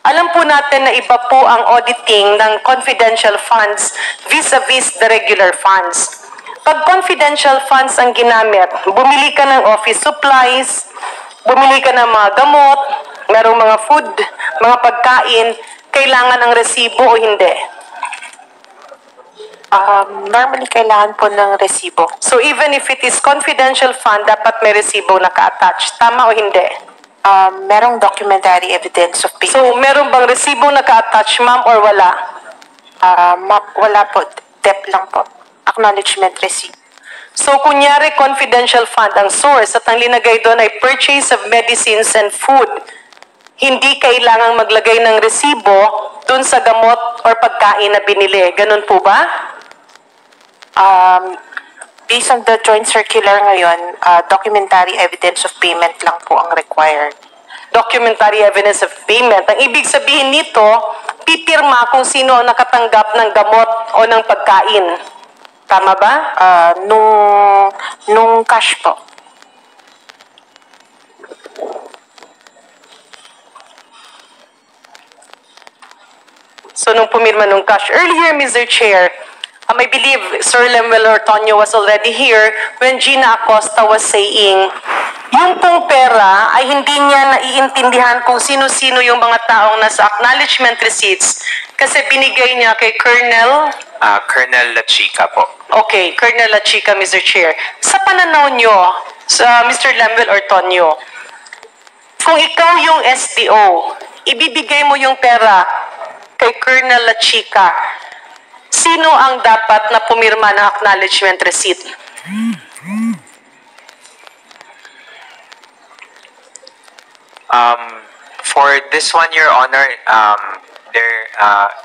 alam po natin na iba po ang auditing ng confidential funds vis-a-vis the regular funds. Pag confidential funds ang ginamit, bumili ka ng office supplies, bumili ka ng mga gamot, merong mga food, mga pagkain, kailangan ng resibo o hindi? Normally, kailangan po ng resibo. So even if it is confidential fund, dapat may resibo naka-attach. Tama o hindi? Merong documentary evidence of payment. So meron bang resibo naka-attach, ma'am, or wala? Wala po. DEP lang po. Acknowledgement receipt. So kunyari confidential fund ang source at ang linagay doon ay purchase of medicines and food, hindi kailangang maglagay ng resibo doon sa gamot or pagkain na binili. Ganun po ba? Based on the joint circular ngayon, documentary evidence of payment lang po ang required. Documentary evidence of payment. Ang ibig sabihin nito, pipirma kung sino ang nakatanggap ng gamot o ng pagkain. Tama ba? Nung cash po. So nung pumirma nung cash. Earlier, Mr. Chair, I believe Sir Lemuel Ortonio was already here when Gina Acosta was saying, yung pong pera ay hindi niya naiintindihan kung sino-sino yung mga taong nasa acknowledgement receipts kasi binigay niya kay Colonel La Chica po. Okay, Colonel La Chica, Mr. Chair. Sa pananaw nyo, sa Mr. Lemuel Ortonio, kung ikaw yung SDO, ibibigay mo yung pera kay Colonel La Chica, sino ang dapat na pumirma ng acknowledgement receipt? For this one, Your Honor,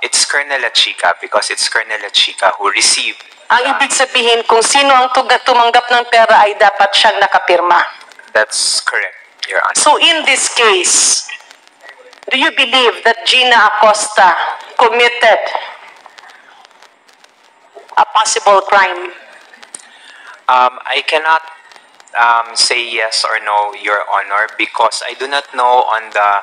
it's Colonel La Chica because it's Colonel La Chica who received. Ang ibig sabihin, kung sino ang tumanggap ng pera ay dapat siyang nakapirma. That's correct, Your Honor. So in this case, do you believe that Gina Acosta committed a possible crime? I cannot say yes or no, Your Honor, because I do not know on the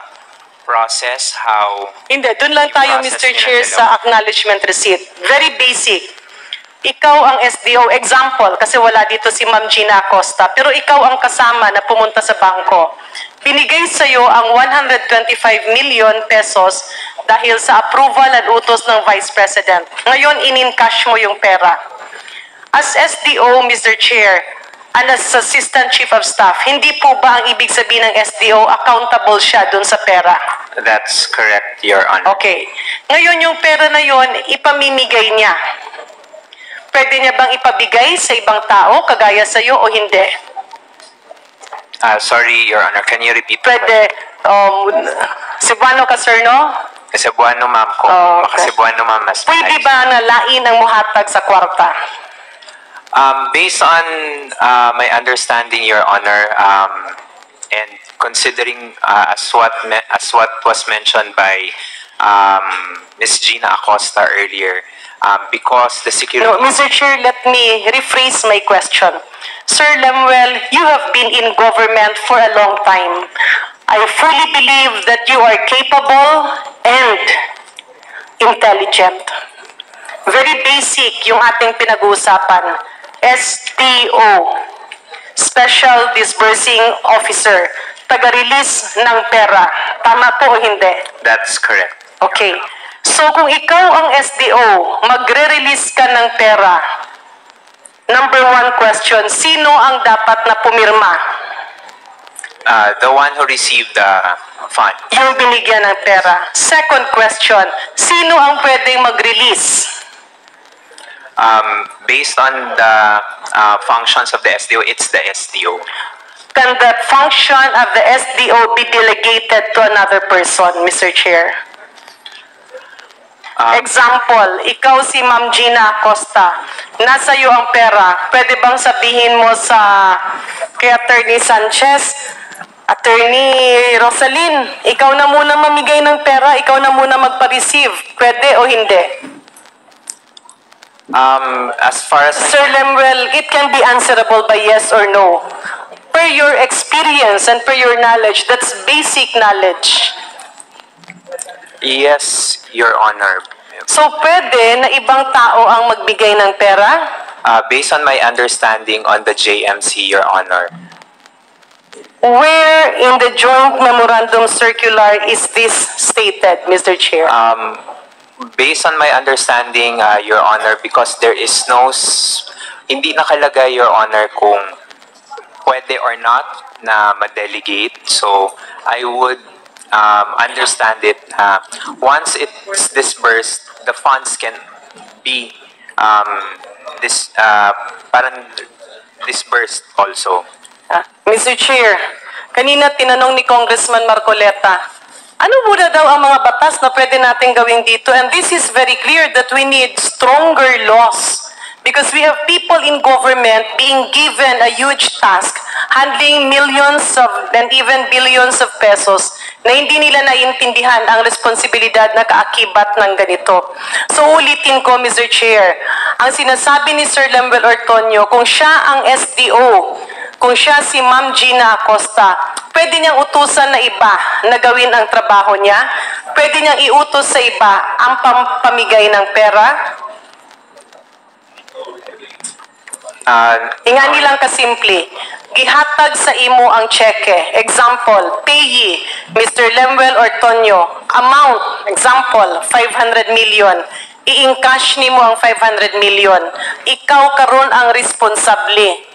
process how... Hindi, dun lang tayo, Mr. Chair, sa acknowledgement receipt. Very basic. Ikaw ang SDO, example, kasi wala dito si Ma'am Gina Acosta, pero ikaw ang kasama na pumunta sa bangko. Binigay sa iyo ang 125 million pesos dahil sa approval at utos ng Vice President. Ngayon, in-cash mo yung pera. As SDO, Mr. Chair, and as Assistant Chief of Staff, hindi po ba ang ibig sabihin ng SDO accountable siya dun sa pera? That's correct, Your Honor. Okay. Ngayon yung pera na yon ipamimigay niya. Pwede niya bang ipabigay sa ibang tao, kagaya sa iyo, o hindi? Sorry, Your Honor. Can you repeat? Pwede, Cebuano ka, sir, no? Cebuano, ma'am ko. Okay. Cebuano, ma'am, mas Pwede ba na lain ang muhatag sa kwarta? Based on my understanding, Your Honor, and considering as what was mentioned by Ms. Gina Acosta earlier, because the security... No, Mr. Chair, let me rephrase my question. Sir Lemuel, you have been in government for a long time. I fully believe that you are capable and intelligent. Very basic yung ating pinag-uusapan. SDO, Special Disbursing Officer, taga-release ng pera. Tama po o hindi? That's correct. Okay. So kung ikaw ang SDO, magre-release ka ng pera, number one question, sino ang dapat na pumirma? The one who received the fund. Yung binigyan ng pera. Second question, sino ang pwedeng mag-release? Based on the functions of the SDO, it's the SDO. Can the function of the SDO be delegated to another person, Mr. Chair? Example, ikaw si Ma'am Gina Acosta, nasa iyo ang pera, pwede bang sabihin mo sa kay Attorney Sanchez, Attorney Rosalyn, ikaw na muna mamigay ng pera, ikaw na muna magpa-receive, pwede o hindi? As far as... Sir Lemuel, it can be answerable by yes or no. Per your experience and per your knowledge, that's basic knowledge. Yes, Your Honor. So pwede na ibang tao ang magbigay ng pera? Based on my understanding on the JMC, Your Honor. Where in the joint memorandum circular is this stated, Mr. Chair? Based on my understanding, Your Honor, because there is no... Hindi nakalagay, Your Honor, kung pwede or not na ma-delegate. So, I would understand it. Once it's disbursed, the funds can be parang disbursed also. Mr. Chair, kanina tinanong ni Congressman Marcoleta, ano muna daw ang mga batas na pwede natin gawin dito? And this is very clear that we need stronger laws because we have people in government being given a huge task, handling millions of and even billions of pesos na hindi nila naiintindihan ang responsibilidad na kaakibat ng ganito. So ulitin ko, Mr. Chair, ang sinasabi ni Sir Lemuel Ortonio, kung siya ang SDO, kung siya si Ma'am Gina Acosta, pwede niyang utusan na iba na gawin ang trabaho niya? Pwede niyang iutos sa iba ang pamigay ng pera? Ingani lang kasimple, gihatag sa imo ang cheque. Example, payee, Mr. Lemuel Ortonio, amount, example, 500 million. I-encash nimo ang 500 million. Ikaw karon ang responsable.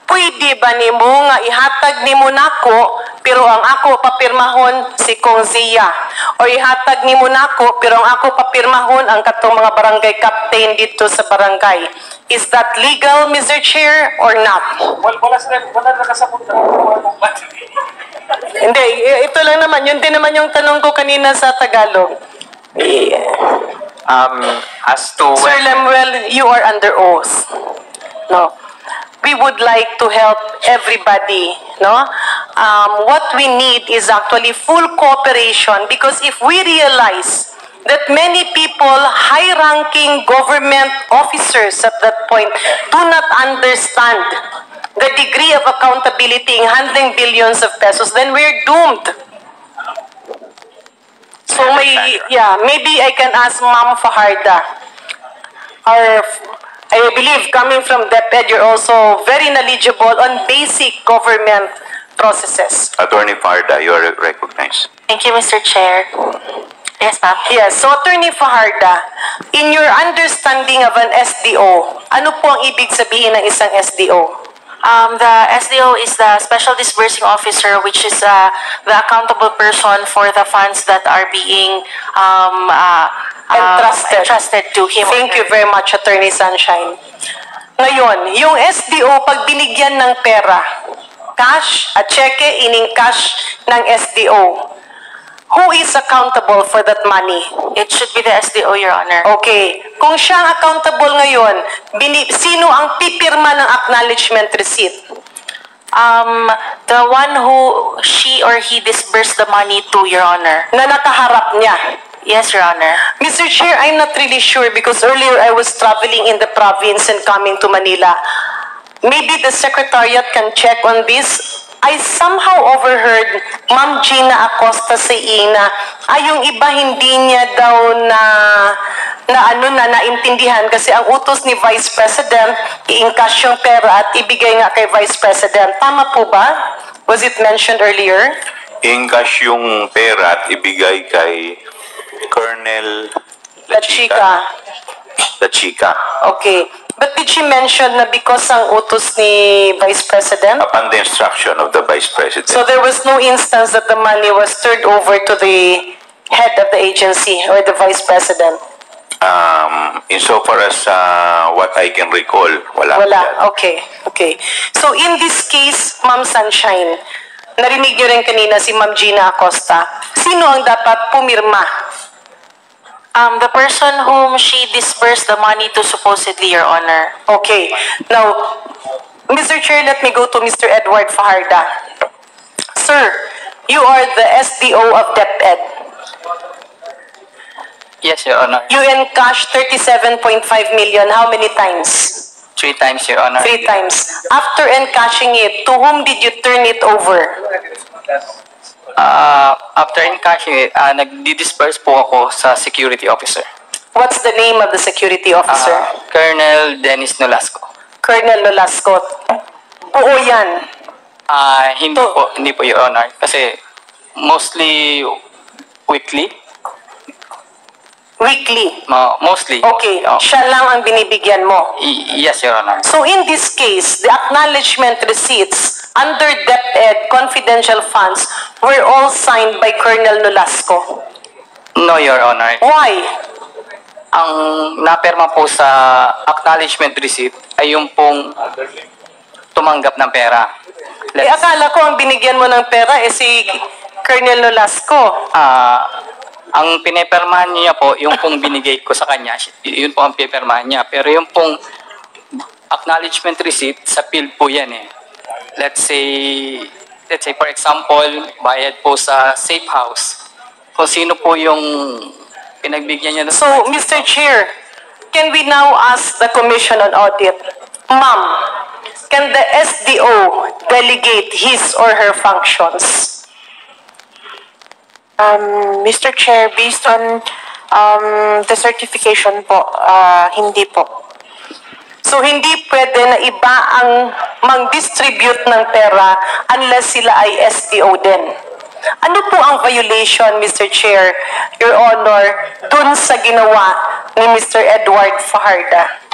Pwede ba nimo nga ihatag nimo nako pero ang ako papirmahon si Kong Zia? O ihatag nimo nako pero ang ako papirmahon ang katong mga barangay captain dito sa barangay? Is that legal, Mr. Chair, or not? Wala na kasabot na. Hindi, ito lang naman. Yun din naman yung tanong ko kanina sa Tagalog. As to Sir Lemuel, you are under oath. No. We would like to help everybody, no? What we need is actually full cooperation because if we realize that many people, high-ranking government officers at that point, do not understand the degree of accountability in handling billions of pesos, then we're doomed. So maybe I can ask Ma'am Fajarda, I believe coming from DepEd, you're also very knowledgeable on basic government processes. Attorney Fajarda, you are recognized. Thank you, Mr. Chair. Yes, ma'am. Yes, so Attorney Fajarda, in your understanding of an SDO, ano po ang ibig sabihin ng isang SDO? The SDO is the Special Disbursing Officer, which is the accountable person for the funds that are being entrusted to him. Thank you very much, Attorney Sunshine. Ngayon, yung SDO, pag binigyan ng pera, cash at cheque, ining-cash ng SDO, who is accountable for that money? It should be the SDO, Your Honor. Okay. Kung siya ang accountable ngayon, sino ang pipirma ng acknowledgement receipt? The one who she or he disbursed the money to, Your Honor. Na nakaharap niya. Yes, Your Honor. Mr. Chair, I'm not really sure because earlier I was traveling in the province and coming to Manila. Maybe the Secretariat can check on this. I somehow overheard Ma'am Gina Acosta sa ina, yung iba hindi niya daw naintindihan kasi ang utos ni Vice President, i-encash yung pera at ibigay nga kay Vice President. Tama po ba? Was it mentioned earlier? I-encash yung pera at ibigay kay Colonel La Chica. Okay. But did she mention na because ang utos ni Vice President? Upon the instruction of the Vice President. So there was no instance that the money was turned over to the head of the agency or the Vice President? Insofar as what I can recall, wala. Okay. So in this case, Ma'am Sunshine, narinig niyo rin kanina si Ma'am Gina Acosta. Sino ang dapat pumirma? The person whom she disbursed the money to, supposedly, Your Honor. Okay. Now, Mr. Chair, let me go to Mr. Edward Fajarda. Sir, you are the SDO of DepEd. Yes, Your Honor. You encashed 37.5 million. How many times? 3 times, Your Honor. 3 times. After encashing it, to whom did you turn it over? After encashing it, nagdi-disperse po ako sa security officer. What's the name of the security officer? Colonel Dennis Nolasco. Colonel Nolasco. Buo yan. Hindi po, Your Honor. Kasi mostly weekly. Weekly? Mostly. Okay. Siya lang ang binibigyan mo? Yes, Your Honor. So in this case, the acknowledgement receipts under DepEd confidential funds were all signed by Colonel Nolasco? No, Your Honor. Why? Ang napirma po sa acknowledgement receipt ay yung pong tumanggap ng pera. Akala ko ang binigyan mo ng pera si Colonel Nolasco. Ang pinipirmahan niya po, yung pong binigay ko sa kanya, yun po ang pinipirmahan niya. Pero yung pong acknowledgement receipt, sa field po yan eh. Let's say for example, bayad po sa safe house. Kung sino po yung pinagbigyan niya. So, Mr. Chair, can we now ask the Commission on Audit, Ma'am, can the SDO delegate his or her functions? Mr. Chair, based on the certification po, hindi po. So, hindi pwede na iba ang mag-distribute ng pera unless sila ay SDO din. Ano po ang violation, Mr. Chair, Your Honor, dun sa ginawa ni Mr. Edward Fajarda?